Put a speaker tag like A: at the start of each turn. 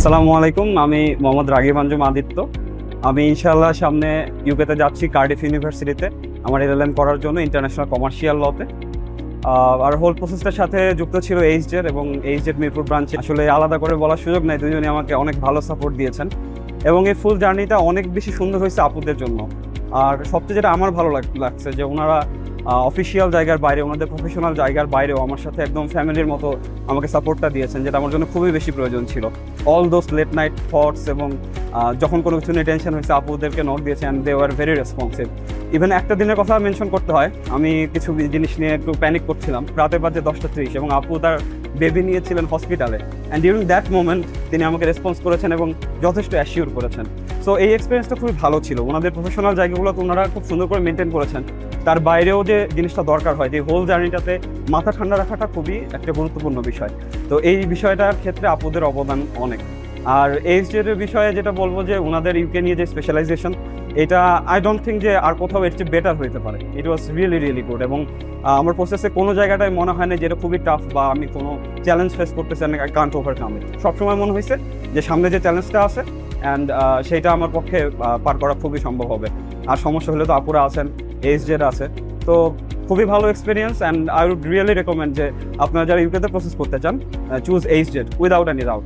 A: আসসালামু আলাইকুম, আমি মোহাম্মদ রাগিব আঞ্জুম আদিত্য। আমি ইনশাআল্লাহ সামনে ইউকেতে যাচ্ছি কার্ডিফ ইউনিভার্সিটিতে আমার এলএলএম করার জন্য ইন্টারন্যাশনাল কমার্শিয়াল লতে। আর হোল প্রসেসটার সাথে যুক্ত ছিল এইচজেড এবং এইচজেড মিরপুর ব্রাঞ্চে। আসলে আলাদা করে বলার সুযোগ নাই, দুজনে আমাকে অনেক ভালো সাপোর্ট দিয়েছেন এবং এই ফুল জার্নিটা অনেক বেশি সুন্দর হয়েছে আপুদের জন্য। আর সবচেয়ে যেটা আমার ভালো লাগছে যে ওনারা অফিসিয়াল জায়গার বাইরে, ওনাদের প্রফেশনাল জায়গার বাইরেও আমার সাথে একদম ফ্যামিলির মতো আমাকে সাপোর্টটা দিয়েছেন, যেটা আমার জন্য খুবই বেশি প্রয়োজন ছিল। All those late night thoughts এবং যখন কোনো কিছু নিয়ে টেনশন হয়েছে আপুদেরকে নক দিয়েছে and they were very responsive. Even একটা দিনের কথা মেনশন করতে হয়, আমি কিছু জিনিস নিয়ে একটু প্যানিক করছিলাম, রাতে বাজে 10:30 এবং আপু তার বেবি নিয়েছিলেন হসপিটালে, অ্যান্ড ডিউরিং দ্যাট মোমেন্ট তিনি আমাকে রেসপন্স করেছেন এবং যথেষ্ট অ্যাসিওর করেছেন। সো এই এক্সপিরিয়েন্সটা খুবই ভালো ছিল। ওনাদের প্রফেশনাল জায়গাগুলো তো ওনারা খুব সুন্দর করে মেনটেন করেছেন, তার বাইরেও যে জিনিসটা দরকার হয়, যে হোল জার্নিটাতে মাথা ঠান্ডা রাখাটা খুবই একটা গুরুত্বপূর্ণ বিষয়। তো এই বিষয়টার ক্ষেত্রে আপুদের অবদান অনেক। আর এইচজেড এর বিষয়ে যেটা বলবো যে ওনাদের ইউকে নিয়ে যে স্পেশালাইজেশন, এটা আই ডোন্ট থিঙ্ক যে আর কোথাও এর চেয়ে বেটার হতে পারে। ইট ওয়াজ রিয়েলি গুড এবং আমার প্রসেসে কোনো জায়গাটায় মনে হয় না যে এটা খুবই টাফ বা আমি কোনো চ্যালেঞ্জ ফেস করতেছি আমি আই কান্ট ওভারকাম ইট। সবসময় মনে হয়েছে যে সামনে যে চ্যালেঞ্জটা আছে অ্যান্ড সেইটা আমার পক্ষে পার করা খুবই সম্ভব হবে। আর সমস্যা হলে তো আপুরা আছেন, এইচজেড আছে, তো খুবই ভালো experience. And I would really recommend যে আপনারা যারা ইউকেতে প্রসেস করতে চান, choose HZ without any doubt.